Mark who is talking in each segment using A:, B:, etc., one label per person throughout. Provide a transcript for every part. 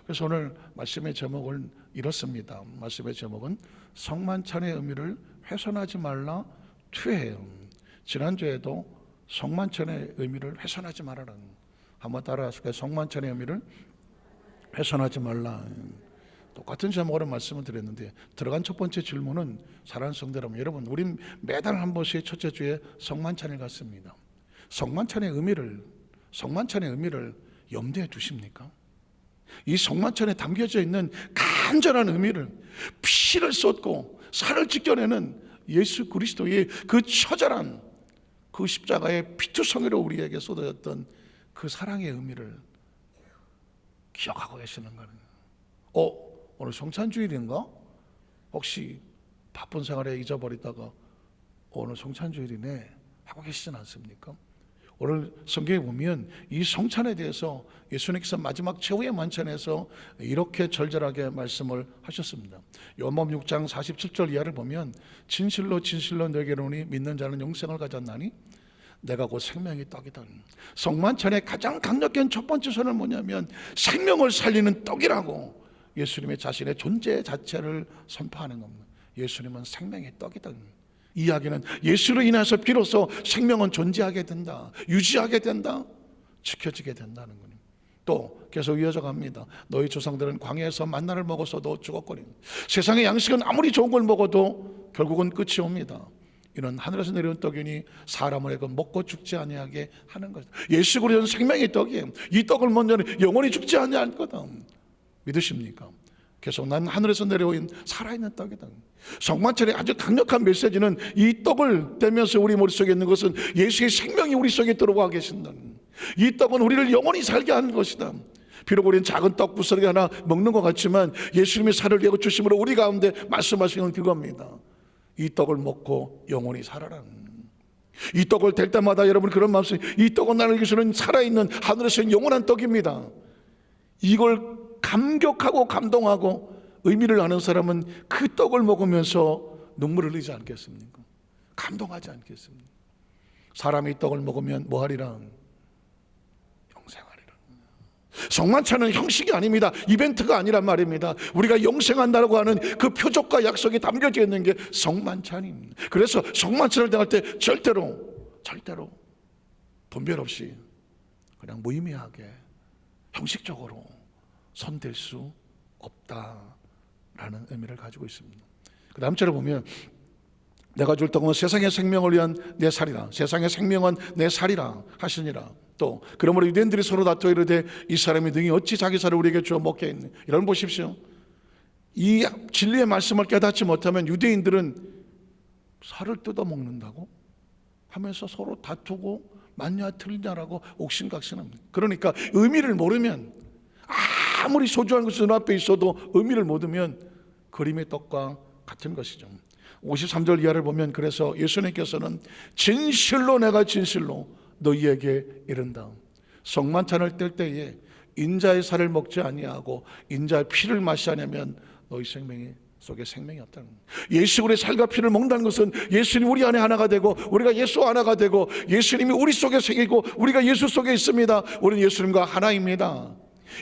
A: 그래서 오늘 말씀의 제목은 이렇습니다. 말씀의 제목은 성만찬의 의미를 훼손하지 말라 2예요. 지난주에도 성만찬의 의미를 훼손하지 말아라. 한번 따라하실까요? 성만찬의 의미를 훼손하지 말라. 똑같은 제목으로 말씀을 드렸는데, 들어간 첫 번째 질문은 사랑하는 성도 여러분, 우린 매달 한 번씩 첫째 주에 성만찬을 갖습니다. 성만찬의 의미를 염두에 두십니까? 이 성만찬에 담겨져 있는 간절한 의미를, 피를 쏟고 살을 찢겨내는 예수 그리스도의 그 처절한 그 십자가의 피투성이로 우리에게 쏟아졌던 그 사랑의 의미를 기억하고 계시는가? 오늘 성찬주일인가? 혹시 바쁜 생활에 잊어버리다가 오늘 성찬주일이네 하고 계시진 않습니까? 오늘 성경에 보면 이 성찬에 대해서 예수님께서 마지막 최후의 만찬에서 이렇게 절절하게 말씀을 하셨습니다. 요한복음 6장 47절 이하를 보면 진실로 진실로 너에게 이르노니 믿는 자는 영생을 가졌나니 내가 곧 생명의 떡이다. 성만찬의 가장 강력한 첫 번째 선은 뭐냐면 생명을 살리는 떡이라고 예수님의 자신의 존재 자체를 선포하는 겁니다. 예수님은 생명의 떡이다. 이 이야기는 예수로 인해서 비로소 생명은 존재하게 된다, 유지하게 된다, 지켜지게 된다는 거예요. 또 계속 이어져 갑니다. 너희 조상들은 광야에서 만나를 먹어서도 죽었거니 세상의 양식은 아무리 좋은 걸 먹어도 결국은 끝이 옵니다. 이는 하늘에서 내려온 떡이니 사람을 먹고 죽지 아니하게 하는 것이다. 예수 그리스도는 생명의 떡이에요. 이 떡을 먹으면 영원히 죽지 아니할 거다. 믿으십니까? 계속 난 하늘에서 내려온 살아있는 떡이다. 성만찬의 아주 강력한 메시지는 이 떡을 떼면서 우리 머릿속에 있는 것은 예수의 생명이 우리 속에 들어와 계신다는, 이 떡은 우리를 영원히 살게 하는 것이다. 비록 우리는 작은 떡 부스러기 하나 먹는 것 같지만 예수님의 살을 내어 주심으로 우리 가운데 말씀하시는 그겁니다. 이 떡을 먹고 영원히 살아라. 이 떡을 뗄 때마다 여러분 그런 마음씀, 이 떡은 나를 위해서는 살아있는 하늘에서 영원한 떡입니다. 이걸 감격하고 감동하고 의미를 아는 사람은 그 떡을 먹으면서 눈물을 흘리지 않겠습니까? 감동하지 않겠습니까? 사람이 이 떡을 먹으면 뭐하리라? 영생하리라. 성만찬은 형식이 아닙니다. 이벤트가 아니란 말입니다. 우리가 영생한다고 하는 그 표적과 약속이 담겨져 있는 게 성만찬입니다. 그래서 성만찬을 당할 때 절대로 분별 없이 그냥 무의미하게 형식적으로 손댈 수 없다라는 의미를 가지고 있습니다. 그 다음 절에 보면 내가 줄 떡은 세상의 생명을 위한 내 살이라, 세상의 생명은 내 살이라 하시니라. 또 그러므로 유대인들이 서로 다투어 이르되 이 사람이 능히 어찌 자기 살을 우리에게 주어 먹게 했느냐. 여러분 보십시오. 이 진리의 말씀을 깨닫지 못하면 유대인들은 살을 뜯어 먹는다고 하면서 서로 다투고 맞냐 틀리냐라고 옥신각신합니다. 그러니까 의미를 모르면, 아무리 소중한 것이 눈앞에 있어도 의미를 모르면 그림의 떡과 같은 것이죠. 53절 이하를 보면 그래서 예수님께서는 진실로 내가 진실로 너희에게 이른다. 성만찬을 뗄 때에 인자의 살을 먹지 아니하고 인자의 피를 마시지 않으면 너희 생명이 속에 생명이 없다는 거예요. 예수 그리스도의 살과 피를 먹는다는 것은 예수님 우리 안에 하나가 되고 우리가 예수 하나가 되고 예수님이 우리 속에 새기고 우리가 예수 속에 있습니다. 우리는 예수님과 하나입니다.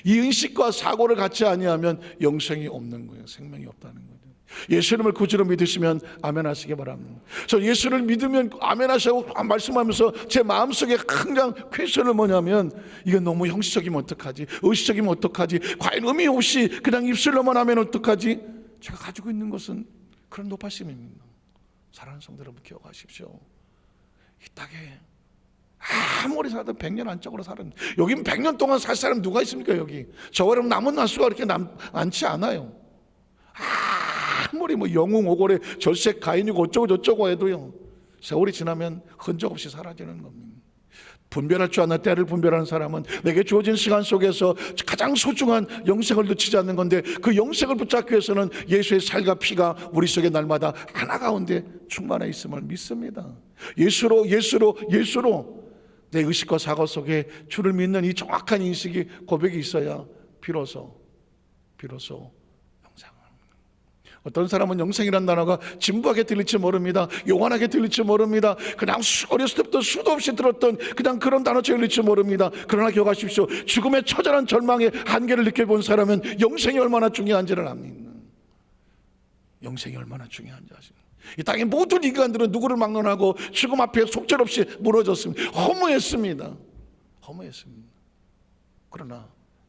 A: 이 인식과 사고를 갖지 아니하면 영생이 없는 거예요. 생명이 없다는 거예요. 예수님을 구주로 믿으시면 아멘 하시기 바랍니다. 저 예수를 믿으면 아멘 하시고 말씀하면서 제 마음속에 항상 퀘션은 뭐냐면, 이건 너무 형식적이면 어떡하지, 의식적이면 어떡하지, 과연 의미 없이 그냥 입술로만 하면 어떡하지. 제가 가지고 있는 것은 그런 노파심입니다. 사랑하는 성도 여러분 기억하십시오. 이 땅에 아무리 살아도 100년 안짝으로 살은, 여긴 100년 동안 살 사람 누가 있습니까? 여기 저와 여러분 남은 날수가 그렇게 많지 않아요. 아무리 영웅 오골에 절색 가인이고 어쩌고 저쩌고 해도요, 세월이 지나면 흔적 없이 사라지는 겁니다. 분별할 줄 아는 때를 분별하는 사람은 내게 주어진 시간 속에서 가장 소중한 영생을 놓치지 않는 건데, 그 영생을 붙잡기 위해서는 예수의 살과 피가 우리 속에 날마다 하나 가운데 충만해 있음을 믿습니다. 예수로 내 의식과 사고 속에 주를 믿는 이 정확한 인식이, 고백이 있어야 비로소 영생을. 어떤 사람은 영생이란 단어가 진부하게 들릴지 모릅니다. 요란하게 들릴지 모릅니다. 그냥 어렸을 때부터 수도 없이 들었던 그냥 그런 단어처럼 들릴지 모릅니다. 그러나 기억하십시오. 죽음의 처절한 절망의 한계를 느껴본 사람은 영생이 얼마나 중요한지를 압니다. 영생이 얼마나 중요한지 아십니까? 이 땅의 모든 인간들은 누구를 막론하고 죽음 앞에 속절없이 무너졌습니다. 허무했습니다. 그러나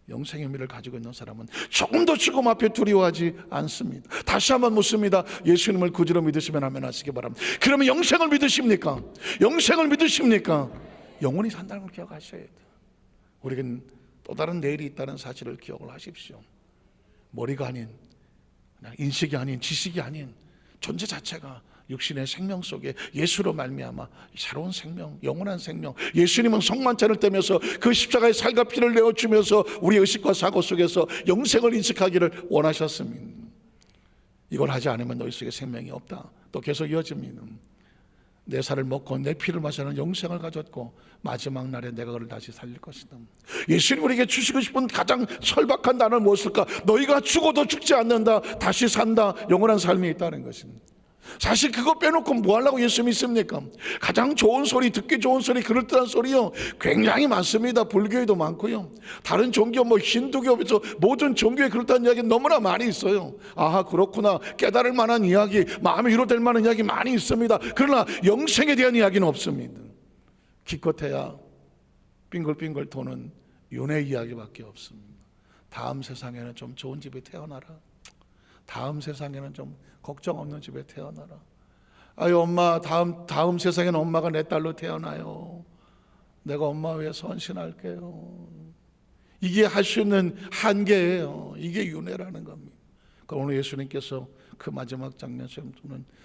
A: 영생의 의미를 가지고 있는 사람은 조금도 죽음 앞에 두려워하지 않습니다. 다시 한번 묻습니다. 예수님을 구주로 믿으시면 아멘 하시기 바랍니다. 그러면 영생을 믿으십니까? 영생을 믿으십니까? 영원히 산다는 걸 기억하셔야 돼요. 우리에겐 또 다른 내일이 있다는 사실을 기억을 하십시오. 머리가 아닌, 그냥 인식이 아닌, 지식이 아닌 존재 자체가 육신의 생명 속에 예수로 말미암아 새로운 생명, 영원한 생명. 예수님은 성만찬을 떼면서 그 십자가의 살과 피를 내어주면서 우리의 의식과 사고 속에서 영생을 인식하기를 원하셨습니다. 이걸 하지 않으면 너희 속에 생명이 없다. 또 계속 이어집니다. 내 살을 먹고 내 피를 마시는 영생을 가졌고 마지막 날에 내가 그를 다시 살릴 것이다. 예수님 우리에게 주시고 싶은 가장 절박한 단어는 무엇일까? 너희가 죽어도 죽지 않는다, 다시 산다, 영원한 삶이 있다는 것입니다. 사실 그거 빼놓고 뭐 하려고 예수 믿습니까? 가장 좋은 소리, 듣기 좋은 소리, 그럴듯한 소리요 굉장히 많습니다. 불교에도 많고요, 다른 종교, 힌두교에서 모든 종교에 그럴듯한 이야기 너무나 많이 있어요. 아하, 그렇구나, 깨달을 만한 이야기, 마음이 위로될 만한 이야기 많이 있습니다. 그러나 영생에 대한 이야기는 없습니다. 기껏해야 빙글빙글 도는 윤회 이야기밖에 없습니다. 다음 세상에는 좀 좋은 집에 태어나라, 다음 세상에는 좀 걱정 없는 집에 태어나라. 아유 엄마, 다음 세상에는 엄마가 내 딸로 태어나요. 내가 엄마 위해 헌신할게요. 이게 할 수 있는 한계예요. 이게 윤회라는 겁니다. 그럼 오늘 예수님께서 그 마지막 장면처럼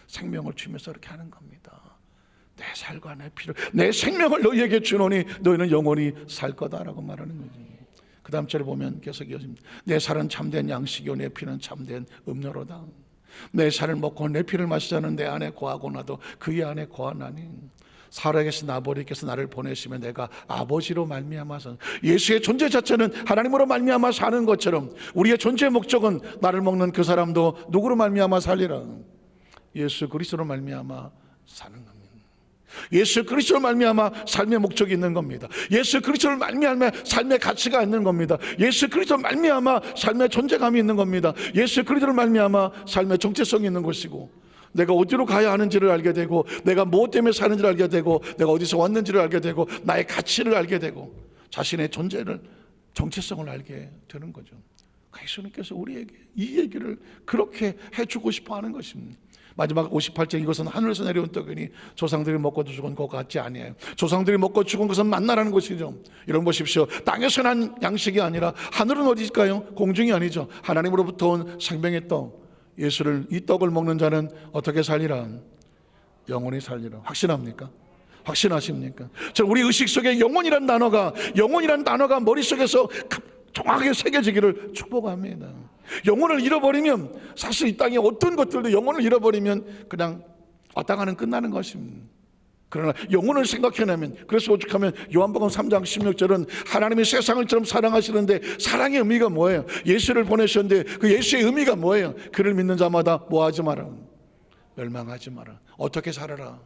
A: 생명을 주면서 이렇게 하는 겁니다. 내 살과 내 피를, 내 생명을 너희에게 주노니 너희는 영원히 살 거다라고 말하는 거죠. 그 다음 절에 보면 계속 이어집니다. 내 살은 참된 양식이요 내 피는 참된 음료로다. 내 살을 먹고 내 피를 마시자는 내 안에 거하고 나도 그의 안에 거하나니 살아계신 아버지께서 나를 보내시면 내가 아버지로 말미암아서, 예수의 존재 자체는 하나님으로 말미암아 사는 것처럼 우리의 존재 목적은 나를 먹는 그 사람도 누구로 말미암아 살리라, 예수 그리스도로 말미암아 사는 겁니다. 예수 그리스도로 말미암아 삶의 목적이 있는 겁니다. 예수 그리스도로 말미암아 삶의 가치가 있는 겁니다. 예수 그리스도로 말미암아 삶의 존재감이 있는 겁니다. 예수 그리스도로 말미암아 삶의 정체성이 있는 것이고, 내가 어디로 가야 하는지를 알게 되고, 내가 무엇 때문에 사는지를 알게 되고, 내가 어디서 왔는지를 알게 되고, 나의 가치를 알게 되고, 자신의 존재를, 정체성을 알게 되는 거죠. 예수님께서 우리에게 이 얘기를 그렇게 해주고 싶어 하는 것입니다. 마지막 58절, 이것은 하늘에서 내려온 떡이니 조상들이 먹고 죽은 것 같지 아니에요. 조상들이 먹고 죽은 것은 만나라는 것이죠. 이런 보십시오. 땅에서 난 양식이 아니라 하늘은 어디일까요? 공중이 아니죠. 하나님으로부터 온 생명의 떡, 예수를, 이 떡을 먹는 자는 어떻게 살리라? 영원히 살리라. 확신합니까? 확신하십니까? 저 우리 의식 속에 영혼이란 단어가 머릿속에서 정확하게 새겨지기를 축복합니다. 영혼을 잃어버리면, 사실 이 땅에 어떤 것들도 영혼을 잃어버리면 그냥 왔다가는 끝나는 것입니다. 그러나 영혼을 생각해내면, 그래서 오죽하면 요한복음 3장 16절은 하나님이 세상을 처럼 사랑하시는데 사랑의 의미가 뭐예요? 예수를 보내셨는데 그 예수의 의미가 뭐예요? 그를 믿는 자마다 뭐하지 마라? 멸망하지 마라. 어떻게 살아라?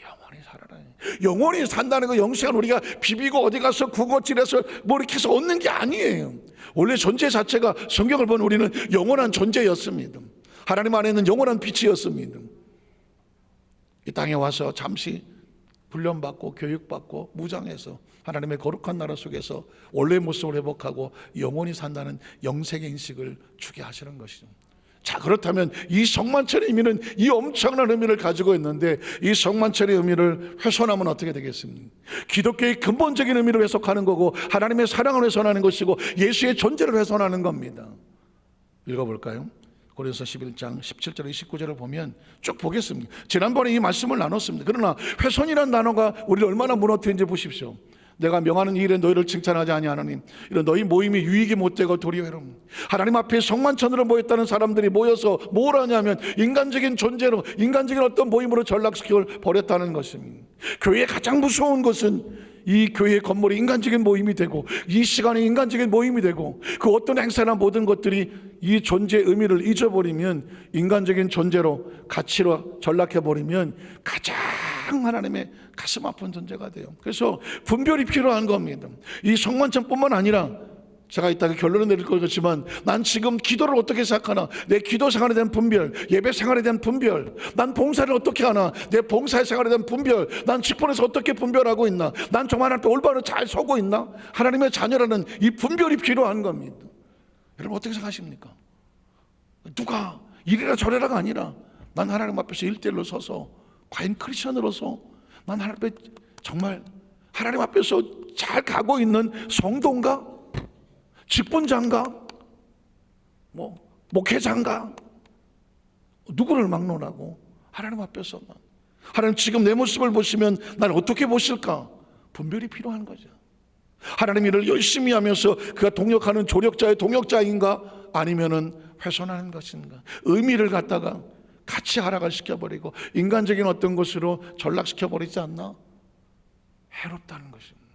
A: 영원히 살아라. 영원히 산다는 거, 영생은 우리가 비비고 어디 가서 구거질해서 뭐 이렇게 해서 얻는 게 아니에요. 원래 존재 자체가, 성경을 보면 우리는 영원한 존재였습니다. 하나님 안에 있는 영원한 빛이었습니다. 이 땅에 와서 잠시 훈련받고 교육받고 무장해서 하나님의 거룩한 나라 속에서 원래의 모습을 회복하고 영원히 산다는 영생의 인식을 주게 하시는 것이죠. 자, 그렇다면 이 성만찬의 의미는 이 엄청난 의미를 가지고 있는데, 이 성만찬의 의미를 훼손하면 어떻게 되겠습니까? 기독교의 근본적인 의미를 해석하는 거고, 하나님의 사랑을 훼손하는 것이고, 예수의 존재를 훼손하는 겁니다. 읽어볼까요? 고린도서 11장 17절 29절을 보면 쭉 보겠습니다. 지난번에 이 말씀을 나눴습니다. 그러나 훼손이라는 단어가 우리를 얼마나 무너뜨린지 보십시오. 내가 명하는 이 일에 너희를 칭찬하지 아니하노니 이런 너희 모임이 유익이 못되고 도리어라. 하나님 앞에 성만찬으로 모였다는 사람들이 모여서 뭘 하냐면 인간적인 존재로, 인간적인 어떤 모임으로 전락시켜 버렸다는 것입니다. 교회의 가장 무서운 것은 이 교회 건물이 인간적인 모임이 되고 이 시간이 인간적인 모임이 되고 그 어떤 행사나 모든 것들이 이 존재의 의미를 잊어버리면 인간적인 존재로 가치로 전락해버리면 가장 하나님의 가슴 아픈 존재가 돼요. 그래서 분별이 필요한 겁니다. 이 성만찬뿐만 아니라 제가 이따가 결론을 내릴 거겠지만 난 지금 기도를 어떻게 생각하나, 내 기도 생활에 대한 분별, 예배 생활에 대한 분별, 난 봉사를 어떻게 하나, 내 봉사의 생활에 대한 분별, 난 직분에서 어떻게 분별하고 있나, 난 정말 하나님 앞에 올바로 잘 서고 있나, 하나님의 자녀라는 이 분별이 필요한 겁니다. 여러분 어떻게 생각하십니까? 누가 이래라 저래라가 아니라 난 하나님 앞에서 1대1로 서서 과연 크리스천으로서 난 하나님 앞에 정말 하나님 앞에서 잘 가고 있는 성도인가? 직분자인가? 목회자인가? 누구를 막론하고 하나님 앞에서만, 하나님 지금 내 모습을 보시면 날 어떻게 보실까? 분별이 필요한 거죠. 하나님 일을 열심히 하면서 그가 동역하는 조력자의 동역자인가? 아니면은 훼손하는 것인가? 의미를 갖다가 같이 하락을 시켜버리고 인간적인 어떤 것으로 전락시켜버리지 않나? 해롭다는 것입니다.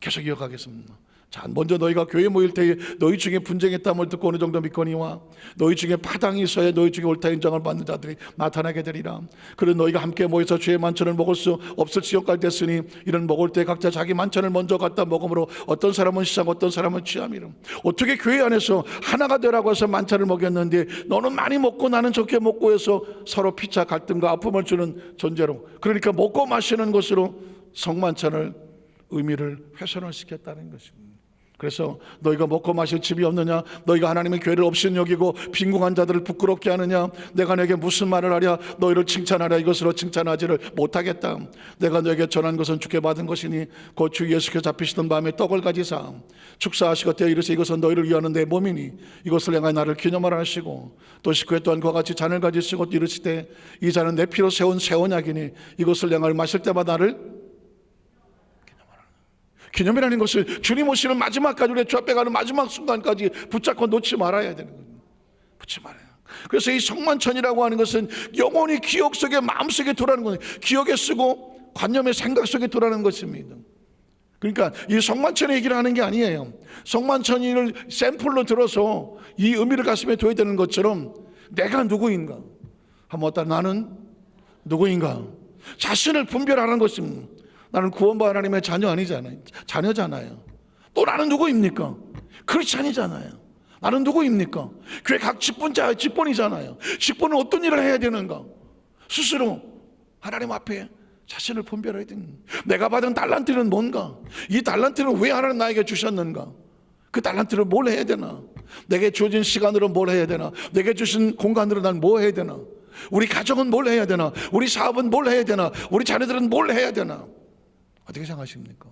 A: 계속 이어가겠습니다. 자, 먼저 너희가 교회 모일 때에 너희 중에 분쟁의 땀을 듣고 어느 정도 믿거니와 너희 중에 파당이 있어야 너희 중에 옳다 인정을 받는 자들이 나타나게 되리라. 그런 너희가 함께 모여서 주의 만찬을 먹을 수 없을 지경까지 됐으니 이런 먹을 때 각자 자기 만찬을 먼저 갖다 먹음으로 어떤 사람은 시작 어떤 사람은 취함이라. 어떻게 교회 안에서 하나가 되라고 해서 만찬을 먹였는데 너는 많이 먹고 나는 적게 먹고 해서 서로 피차 갈등과 아픔을 주는 존재로, 그러니까 먹고 마시는 것으로 성만찬을 의미를 훼손을 시켰다는 것입니다. 그래서 너희가 먹고 마실 집이 없느냐? 너희가 하나님의 교회를 없인 여기고 빈궁한 자들을 부끄럽게 하느냐? 내가 너에게 무슨 말을 하랴? 너희를 칭찬하랴? 이것으로 칭찬하지를 못하겠다. 내가 너에게 전한 것은 주께 받은 것이니 곧 주 예수께서 잡히시던 밤에 떡을 가지사 축사하시고 떼어 이르시되 이것은 너희를 위하는 내 몸이니 이것을 행하여 나를 기념하라 하시고 또 식후에 또한 그와 같이 잔을 가지시고 이르시되 이 잔은 내 피로 세운 새 언약이니 이것을 행하여 마실 때마다 나를 기념이라는 것을 주님 오시는 마지막까지, 우리 주 앞에 가는 마지막 순간까지 붙잡고 놓지 말아야 되는 거예요. 붙지 말아요. 그래서 이 성만찬이라고 하는 것은 영원히 기억 속에, 마음속에 들어가는 거예요. 기억에 쓰고 관념의 생각 속에 들어가는 것입니다. 그러니까 이 성만찬의 얘기를 하는 게 아니에요. 성만찬을 샘플로 들어서 이 의미를 가슴에 둬야 되는 것처럼 내가 누구인가, 한번 따라 나는 누구인가 자신을 분별하는 것입니다. 나는 구원받은 하나님의 자녀 아니잖아요. 자녀잖아요. 또 나는 누구입니까? 크리스찬이잖아요. 나는 누구입니까? 교회 각 직분이잖아요. 직분은 어떤 일을 해야 되는가? 스스로 하나님 앞에 자신을 분별해야 됩니다. 내가 받은 달란트는 뭔가? 이 달란트는 왜 하나님 나에게 주셨는가? 그 달란트를 뭘 해야 되나? 내게 주어진 시간으로 뭘 해야 되나? 내게 주신 공간으로 난 뭐 해야 되나? 우리 가정은 뭘 해야 되나? 우리 사업은 뭘 해야 되나? 우리 자녀들은 뭘 해야 되나? 어떻게 생각하십니까?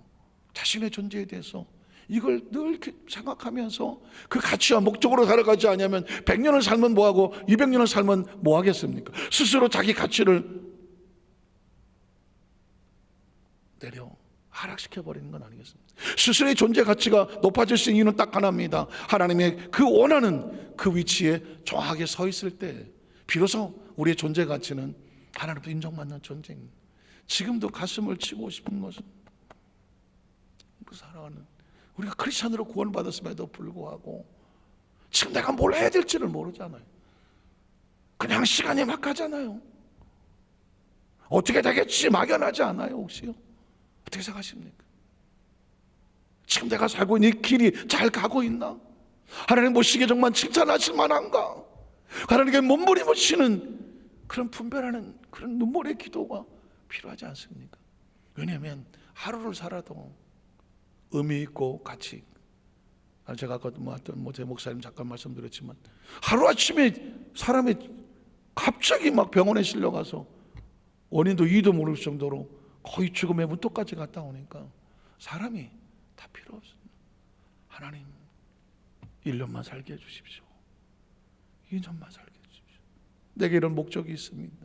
A: 자신의 존재에 대해서 이걸 늘 생각하면서 그 가치와 목적으로 살아가지 않으면 100년을 살면 뭐하고 200년을 살면 뭐하겠습니까? 스스로 자기 가치를 내려 하락시켜버리는 건 아니겠습니까? 스스로의 존재 가치가 높아질 수 있는 이유는 딱 하나입니다. 하나님의 그 원하는 그 위치에 정확하게 서 있을 때 비로소 우리의 존재 가치는 하나님도 인정받는 존재입니다. 지금도 가슴을 치고 싶은 것은 살아가는 우리가 크리스천으로 구원받았음에도 불구하고 지금 내가 뭘 해야 될지를 모르잖아요. 그냥 시간이 막 가잖아요. 어떻게 되겠지 막연하지 않아요 혹시요? 어떻게 생각하십니까? 지금 내가 살고 있는 이 길이 잘 가고 있나? 하나님 보시기에 정말 칭찬하실 만한가? 하나님께 몸부림치는 그런 분별하는 그런 눈물의 기도가 필요하지 않습니까? 왜냐하면 하루를 살아도 의미 있고 가치 있고, 제가 아까 제 목사님 잠깐 말씀드렸지만 하루아침에 사람이 갑자기 막 병원에 실려가서 원인도 이유도 모를 정도로 거의 죽음의 문턱까지 갔다 오니까 사람이 다 필요 없습니다. 하나님 1년만 살게 해주십시오. 2년만 살게 해주십시오. 내게 이런 목적이 있습니다.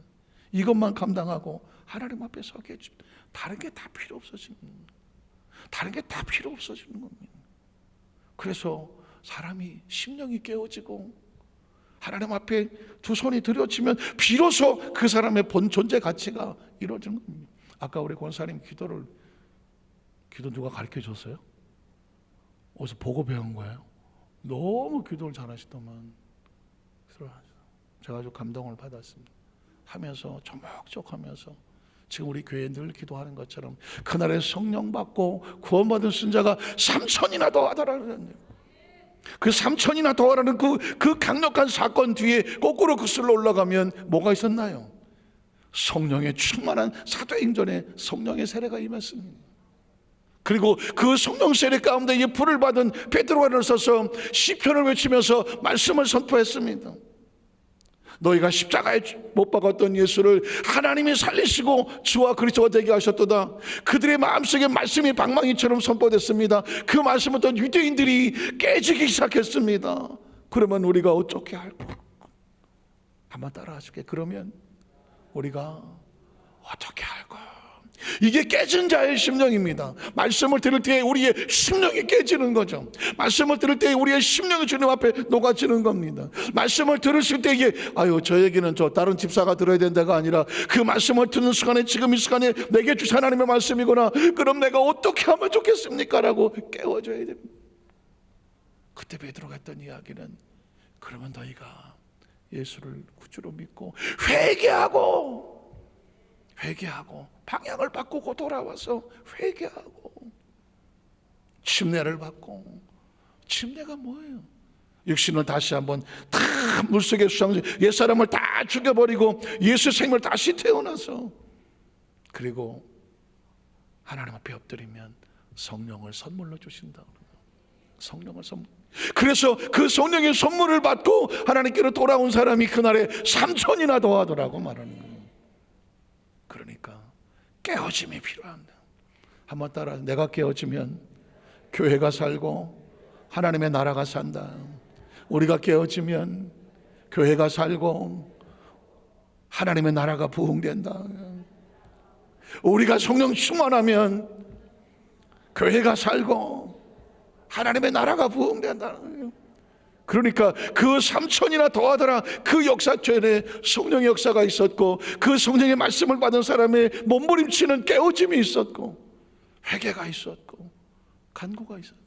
A: 이것만 감당하고 하나님 앞에 서게 해줍니다. 다른 게 다 필요 없어지는 겁니다. 다른 게 다 필요 없어지는 겁니다. 그래서 사람이 심령이 깨어지고 하나님 앞에 두 손이 들여지면 비로소 그 사람의 본 존재 가치가 이루어지는 겁니다. 아까 우리 권사님 기도를 기도 누가 가르쳐 줬어요? 어디서 보고 배운 거예요? 너무 기도를 잘하시더만. 제가 아주 감동을 받았습니다. 하면서 조목조목하면서 지금 우리 교회에 늘 기도하는 것처럼 그날에 성령 받고 구원받은 순자가 3,000이나 더 하더라는, 그 3,000이나 더 하라는 그 강력한 사건 뒤에 거꾸로 그 슬로 올라가면 뭐가 있었나요? 성령의 충만한 사도행전에 성령의 세례가 임했습니다. 그리고 그 성령 세례 가운데 이 불을 받은 베드로가 일어서서 시편을 외치면서 말씀을 선포했습니다. 너희가 십자가에 못 박았던 예수를 하나님이 살리시고 주와 그리스도가 되게 하셨도다. 그들의 마음속에 말씀이 방망이처럼 선포됐습니다. 그 말씀부터 유대인들이 깨지기 시작했습니다. 그러면 우리가 어떻게 할까? 한번 따라 하실게. 그러면 우리가 어떻게 할까? 이게 깨진 자의 심령입니다. 말씀을 들을 때 우리의 심령이 깨지는 거죠. 말씀을 들을 때 우리의 심령이 주님 앞에 녹아지는 겁니다. 말씀을 들으실 때 이게 저 얘기는 저 다른 집사가 들어야 된다가 아니라 그 말씀을 듣는 순간에 지금 이 시간에 내게 주신 하나님의 말씀이구나. 그럼 내가 어떻게 하면 좋겠습니까? 라고 깨워줘야 됩니다. 그때 베드로가 했던 이야기는 그러면 너희가 예수를 구주로 믿고 회개하고 방향을 바꾸고 돌아와서 회개하고 침례를 받고. 침례가 뭐예요? 육신을 다시 한번 다 물속에 수상해서 옛사람을 다 죽여버리고 예수 생명을 다시 태어나서, 그리고 하나님 앞에 엎드리면 성령을 선물로 주신다. 성령을 선물. 그래서 그 성령의 선물을 받고 하나님께로 돌아온 사람이 그날에 3,000이나 더 하더라고 말하는 거예요. 그러니까 깨어짐이 필요합니다. 한번 따라. 내가 깨어지면 교회가 살고 하나님의 나라가 산다. 우리가 깨어지면 교회가 살고 하나님의 나라가 부흥된다. 우리가 성령 충만하면 교회가 살고 하나님의 나라가 부흥된다. 그러니까 그 3,000이나 더하더라. 그 역사 전에 성령의 역사가 있었고 그 성령의 말씀을 받은 사람의 몸부림치는 깨어짐이 있었고 회개가 있었고 간구가 있었고,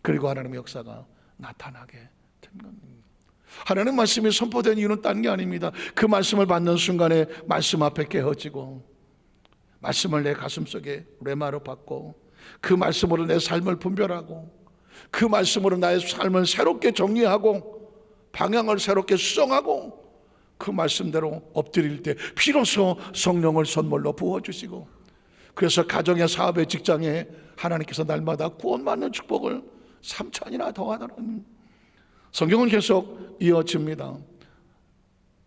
A: 그리고 하나님의 역사가 나타나게 된 겁니다. 하나님의 말씀이 선포된 이유는 딴 게 아닙니다. 그 말씀을 받는 순간에 말씀 앞에 깨어지고 말씀을 내 가슴속에 레마로 받고 그 말씀으로 내 삶을 분별하고 그 말씀으로 나의 삶을 새롭게 정리하고 방향을 새롭게 수정하고 그 말씀대로 엎드릴 때 비로소 성령을 선물로 부어주시고, 그래서 가정의 사업의 직장에 하나님께서 날마다 구원받는 축복을 3,000이나 더하더라는 성경은 계속 이어집니다.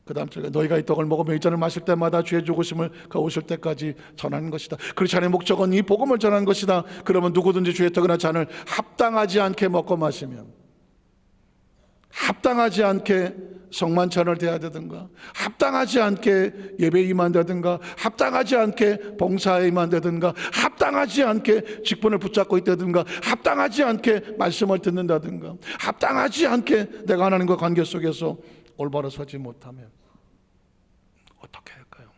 A: 그 다음 절에 너희가 이 떡을 먹으며 이 잔을 마실 때마다 주의 죽으심을 오실 때까지 전하는 것이다. 그렇지 않은 목적은 이 복음을 전하는 것이다. 그러면 누구든지 주의 떡이나 잔을 합당하지 않게 먹고 마시면, 합당하지 않게 성만찬을 대해야 되든가, 합당하지 않게 예배에 임한다든가, 합당하지 않게 봉사에 임한다든가, 합당하지 않게 직분을 붙잡고 있다든가, 합당하지 않게 말씀을 듣는다든가, 합당하지 않게 내가 하나님과 관계 속에서 올바로 서지 못하면 어떻게 할까요?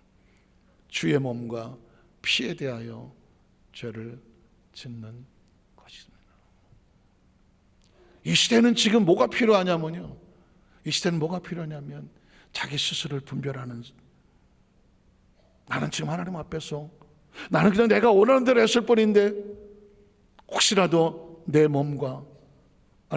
A: 주의 몸과 피에 대하여 죄를 짓는 것입니다. 이 시대는 지금 뭐가 필요하냐면요, 이 시대는 뭐가 필요하냐면 자기 스스로를 분별하는, 나는 지금 하나님 앞에서 나는 그냥 내가 원하는 대로 했을 뿐인데 혹시라도 내 몸과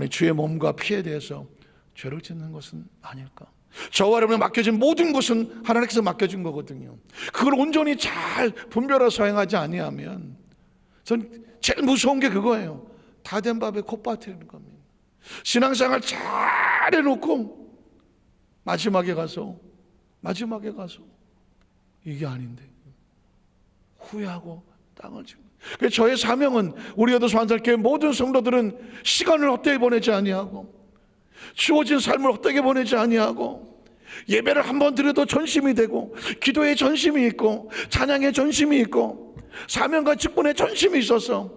A: 주의 몸과 피에 대해서 죄를 짓는 것은 아닐까? 저와 여러분에 맡겨진 모든 것은 하나님께서 맡겨준 거거든요. 그걸 온전히 잘 분별해서 행하지 아니하면, 전 제일 무서운 게 그거예요. 다 된 밥에 콧바트리는 겁니다. 신앙생활 잘 해놓고 마지막에 가서 이게 아닌데 후회하고 땅을 치고. 그래서 저의 사명은 우리 여도소환사교회 모든 성도들은 시간을 헛되이 보내지 아니하고 주어진 삶을 헛되게 보내지 아니하고 예배를 한번 드려도 전심이 되고 기도에 전심이 있고 찬양에 전심이 있고 사명과 직분에 전심이 있어서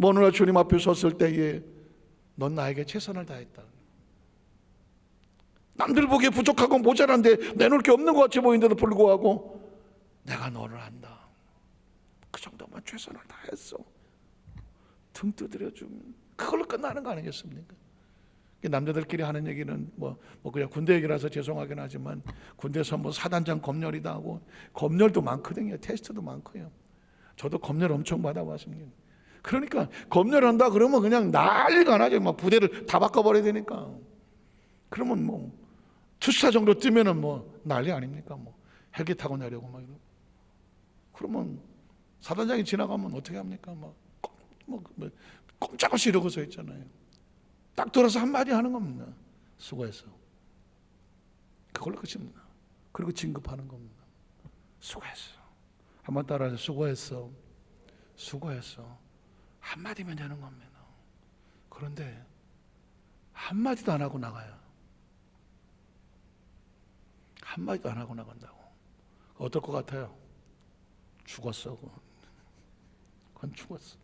A: 어느 날 주님 앞에 섰을 때에 넌 나에게 최선을 다했다. 남들 보기에 부족하고 모자란데 내놓을 게 없는 것 같이 보이는데도 불구하고 내가 너를 안다. 그 정도만 최선을 다했어. 등 두드려주면 그걸로 끝나는 거 아니겠습니까? 남자들끼리 하는 얘기는 뭐 그냥 군대 얘기라서 죄송하긴 하지만 군대에서 뭐 사단장 검열이다 하고 검열도 많거든요. 테스트도 많고요. 저도 검열 엄청 받아봤습니다. 그러니까 검열한다 그러면 그냥 난리가 나죠. 막 부대를 다 바꿔버려야 되니까. 그러면 뭐 투스타 정도 뜨면은 뭐 난리 아닙니까? 뭐 헬기 타고 내려고 막 이러고. 그러면 사단장이 지나가면 어떻게 합니까? 뭐 꼼짝없이 이러고 서 있잖아요. 딱 돌아서 한마디 하는 겁니다. 수고했어. 그걸로 끝입니다. 그리고 진급하는 겁니다. 수고했어. 한번 따라하세요. 수고했어. 수고했어. 한마디면 되는 겁니다. 그런데 한마디도 안 하고 나가요. 한마디도 안 하고 나간다고. 어떨 것 같아요? 죽었어. 그건 죽었어.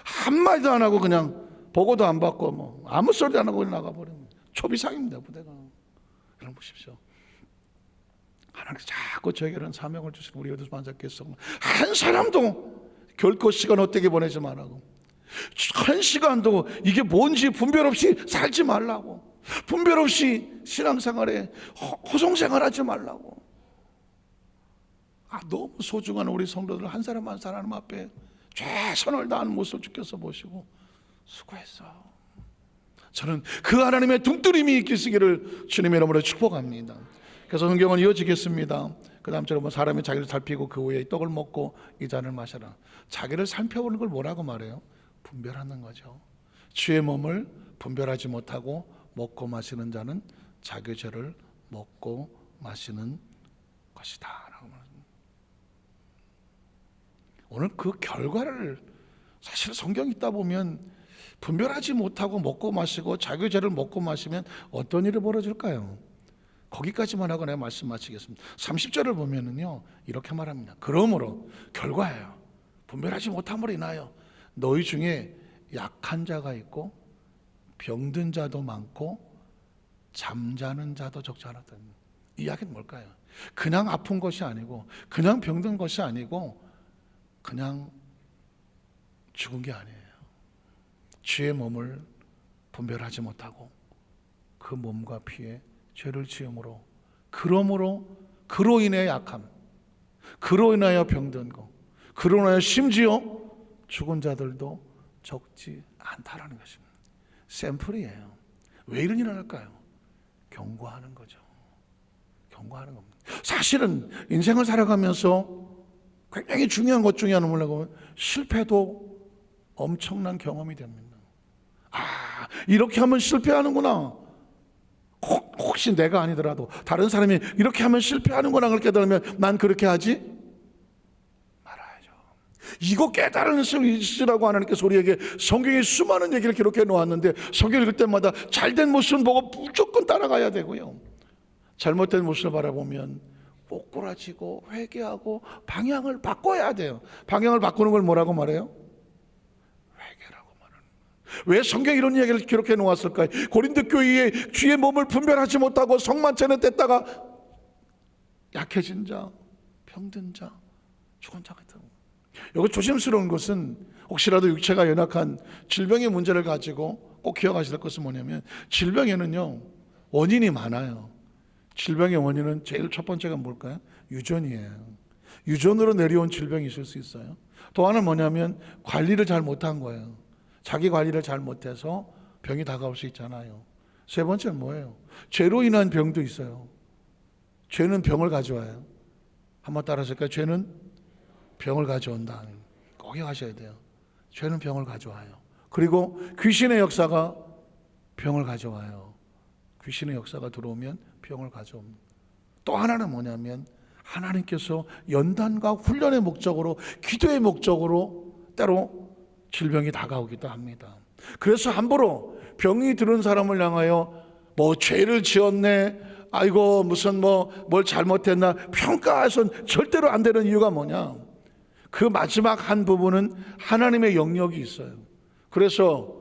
A: 한마디도 안 하고 그냥 보고도 안 받고 뭐 아무 소리도 안 하고 그냥 나가버리면 초비상입니다. 부대가. 여러분 보십시오. 하나님께서 자꾸 저에게는 사명을 주시고 우리 여덟 반사께서 한 사람도 결코 시간 헛되게 보내지 말라고, 한 시간도 이게 뭔지 분별 없이 살지 말라고, 분별 없이 신앙생활에 호송생활하지 말라고. 너무 소중한 우리 성도들 한 사람 한 사람 앞에 최선을 다하는 모습을 주께서 보시고 수고했어. 저는 그 하나님의 둥뚫림이 있기를 주님의 이름으로 축복합니다. 그래서 성경은 이어지겠습니다. 그 다음 절에 사람이 자기를 살피고 그 후에 떡을 먹고 이 잔을 마셔라. 자기를 살펴보는 걸 뭐라고 말해요? 분별하는 거죠. 주의 몸을 분별하지 못하고 먹고 마시는 자는 자기 죄를 먹고 마시는 것이다 라고 말합니다. 오늘 그 결과를 사실 성경 읽다 보면 분별하지 못하고 먹고 마시고 자기 죄를 먹고 마시면 어떤 일이 벌어질까요? 거기까지만 하고 내가 말씀 마치겠습니다. 30절을 보면은요 이렇게 말합니다. 그러므로 결과예요. 분별하지 못함으로 인하여 너희 중에 약한 자가 있고 병든 자도 많고 잠자는 자도 적지 않았다. 이 이야기는 뭘까요? 그냥 아픈 것이 아니고 그냥 병든 것이 아니고 그냥 죽은 게 아니에요. 주의 몸을 분별하지 못하고 그 몸과 피에 죄를 지음으로, 그러므로 그로 인해 약함, 그로 인하여 병든 것, 그로 인하여 심지어 죽은 자들도 적지 않다라는 것입니다. 샘플이에요. 왜 이런 일을 할까요? 경고하는 거죠. 경고하는 겁니다. 사실은 인생을 살아가면서 굉장히 중요한 것 중에 하나는 뭐냐고, 실패도 엄청난 경험이 됩니다. 이렇게 하면 실패하는구나. 혹시 내가 아니더라도 다른 사람이 이렇게 하면 실패하는구나 걸 깨달으면 난 그렇게 하지 말아야죠. 이거 깨달은 것이라고 하나님께서 우리에게 성경에 수많은 얘기를 기록해 놓았는데 성경 읽을 때마다 잘된 모습을 보고 무조건 따라가야 되고요, 잘못된 모습을 바라보면 꼬꾸라지고 회개하고 방향을 바꿔야 돼요. 방향을 바꾸는 걸 뭐라고 말해요? 회개라고 말하는 거예요. 왜 성경에 이런 이야기를 기록해 놓았을까요? 고린도 교회에 주의 몸을 분별하지 못하고 성만찬을 뗐다가 약해진 자, 병든 자, 죽은 자가 있다고. 여기 조심스러운 것은 혹시라도 육체가 연약한 질병의 문제를 가지고 꼭 기억하실 것은 뭐냐면 질병에는요 원인이 많아요. 질병의 원인은 제일 첫 번째가 뭘까요? 유전이에요. 유전으로 내려온 질병이 있을 수 있어요. 또 하나는 뭐냐면 관리를 잘 못한 거예요. 자기 관리를 잘 못해서 병이 다가올 수 있잖아요. 세 번째는 뭐예요? 죄로 인한 병도 있어요. 죄는 병을 가져와요. 한번 따라하실까요? 죄는 병을 가져온다. 꼭 기억하셔야 돼요. 죄는 병을 가져와요. 그리고 귀신의 역사가 병을 가져와요. 귀신의 역사가 들어오면 병을 가져옵니다. 또 하나는 뭐냐면 하나님께서 연단과 훈련의 목적으로, 기도의 목적으로 때로 질병이 다가오기도 합니다. 그래서 함부로 병이 들은 사람을 향하여 뭐 죄를 지었네, 아이고 무슨 뭘 잘못했나 평가해서는 절대로 안 되는 이유가 뭐냐? 그 마지막 한 부분은 하나님의 영역이 있어요. 그래서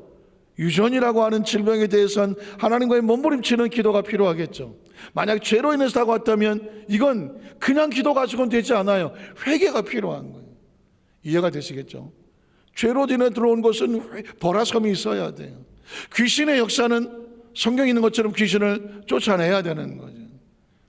A: 유전이라고 하는 질병에 대해서는 하나님과의 몸부림치는 기도가 필요하겠죠. 만약 죄로 인해서 다가왔다면 이건 그냥 기도 가지고는 되지 않아요. 회개가 필요한 거예요. 이해가 되시겠죠? 죄로 인해 들어온 것은 벌하섬이 있어야 돼요. 귀신의 역사는 성경에 있는 것처럼 귀신을 쫓아내야 되는 거죠.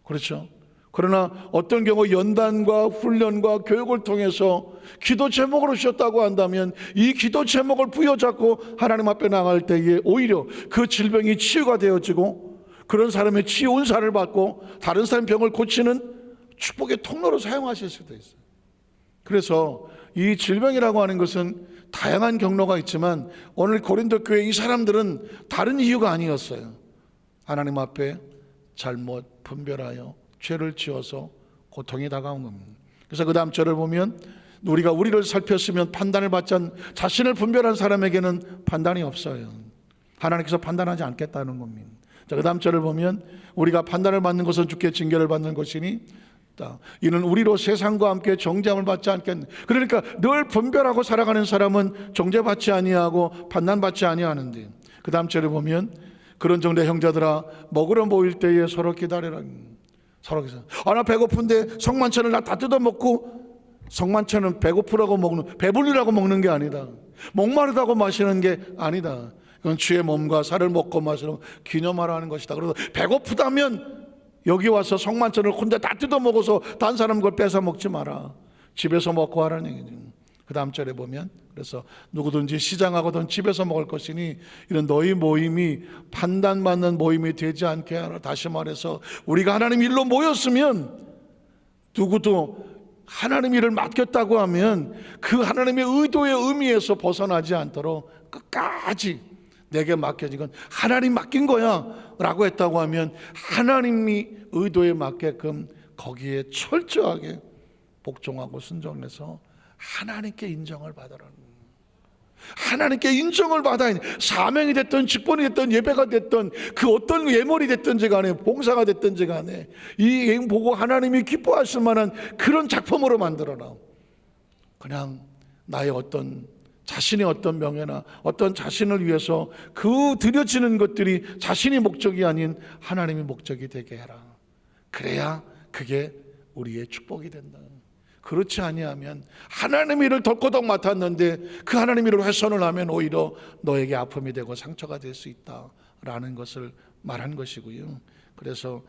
A: 그렇죠? 그러나 어떤 경우 연단과 훈련과 교육을 통해서 기도 제목으로 주셨다고 한다면 이 기도 제목을 부여잡고 하나님 앞에 나갈 때에 오히려 그 질병이 치유가 되어지고 그런 사람의 치유 은사를 받고 다른 사람 병을 고치는 축복의 통로로 사용하실 수도 있어요. 그래서 이 질병이라고 하는 것은 다양한 경로가 있지만 오늘 고린도 교회 이 사람들은 다른 이유가 아니었어요. 하나님 앞에 잘못 분별하여 죄를 지어서 고통이 다가온 겁니다. 그래서 그 다음 절을 보면 우리가 우리를 살폈으면 판단을 받지 않은 자신을 분별한 사람에게는 판단이 없어요. 하나님께서 판단하지 않겠다는 겁니다. 자, 그 다음 절을 보면 우리가 판단을 받는 것은 주께 징계를 받는 것이니 이는 우리로 세상과 함께 정죄함을 받지 않겠네. 그러니까 늘 분별하고 살아가는 사람은 정죄받지 아니하고 판단받지 아니하는데 그 다음 절에 보면 그런 정도의 형제들아 먹으러 모일 때에 서로 기다리라. 서로 기다려. 나 배고픈데 성만찬을 나 다 뜯어먹고 성만찬은 배고프라고 먹는 배불리라고 먹는 게 아니다. 목마르다고 마시는 게 아니다. 그건 주의 몸과 살을 먹고 마시는 기념하라는 것이다. 그래서 배고프다면 여기 와서 성만찬을 혼자 다 뜯어먹어서 다른 사람 걸 뺏어 먹지 마라. 집에서 먹고 하라는 얘기죠. 그 다음 절에 보면 그래서 누구든지 시장하거든 집에서 먹을 것이니 이런 너희 모임이 판단받는 모임이 되지 않게 하라. 다시 말해서 우리가 하나님 일로 모였으면 누구도 하나님 일을 맡겼다고 하면 그 하나님의 의도의 의미에서 벗어나지 않도록 끝까지 내게 맡겨진 건 하나님 맡긴 거야 라고 했다고 하면 하나님이 의도에 맞게끔 거기에 철저하게 복종하고 순종해서 하나님께 인정을 받으라는 거예요. 하나님께 인정을 받아야 돼. 사명이 됐든 직분이 됐든 예배가 됐든 그 어떤 예물이 됐든지 간에 봉사가 됐든지 간에 이 행 보고 하나님이 기뻐하실 만한 그런 작품으로 만들어라. 그냥 나의 어떤 자신의 어떤 명예나 어떤 자신을 위해서 그 드려지는 것들이 자신이 목적이 아닌 하나님의 목적이 되게 해라. 그래야 그게 우리의 축복이 된다. 그렇지 아니하면 하나님의 일을 덜커덕 맡았는데 그 하나님의 일을 훼손을 하면 오히려 너에게 아픔이 되고 상처가 될 수 있다라는 것을 말한 것이고요. 그래서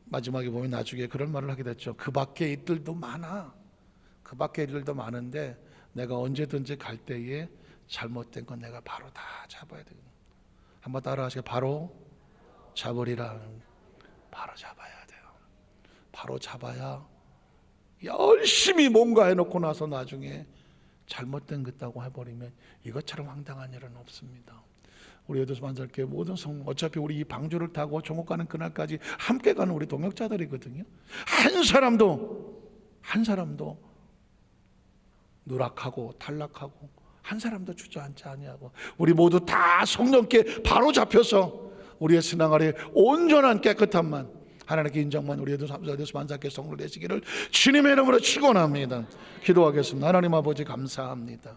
A: 마지막에 보면 나중에 그런 말을 하게 됐죠. 그 밖에 일들도 많아. 그 밖에 일들도 많은데 내가 언제든지 갈 때에 잘못된 건 내가 바로 다 잡아야 돼. 한번 따라하시죠. 바로 잡으리라. 바로 잡아야 돼요. 바로 잡아야 열심히 뭔가 해놓고 나서 나중에 잘못된 것다고 해버리면 이것처럼 황당한 일은 없습니다. 우리 여도서 만살교회 모든 성도 어차피 우리 이 방주를 타고 종옥 가는 그날까지 함께 가는 우리 동역자들이거든요. 한 사람도 누락하고 탈락하고 한 사람도 주저앉지 아니하고 우리 모두 다 성령께 바로 잡혀서 우리의 신앙 아래 온전한 깨끗함만 하나님께 인정만 우리 여도서 만살교회 성도를 내시기를 주님의 이름으로 축원합니다. 기도하겠습니다. 하나님 아버지 감사합니다.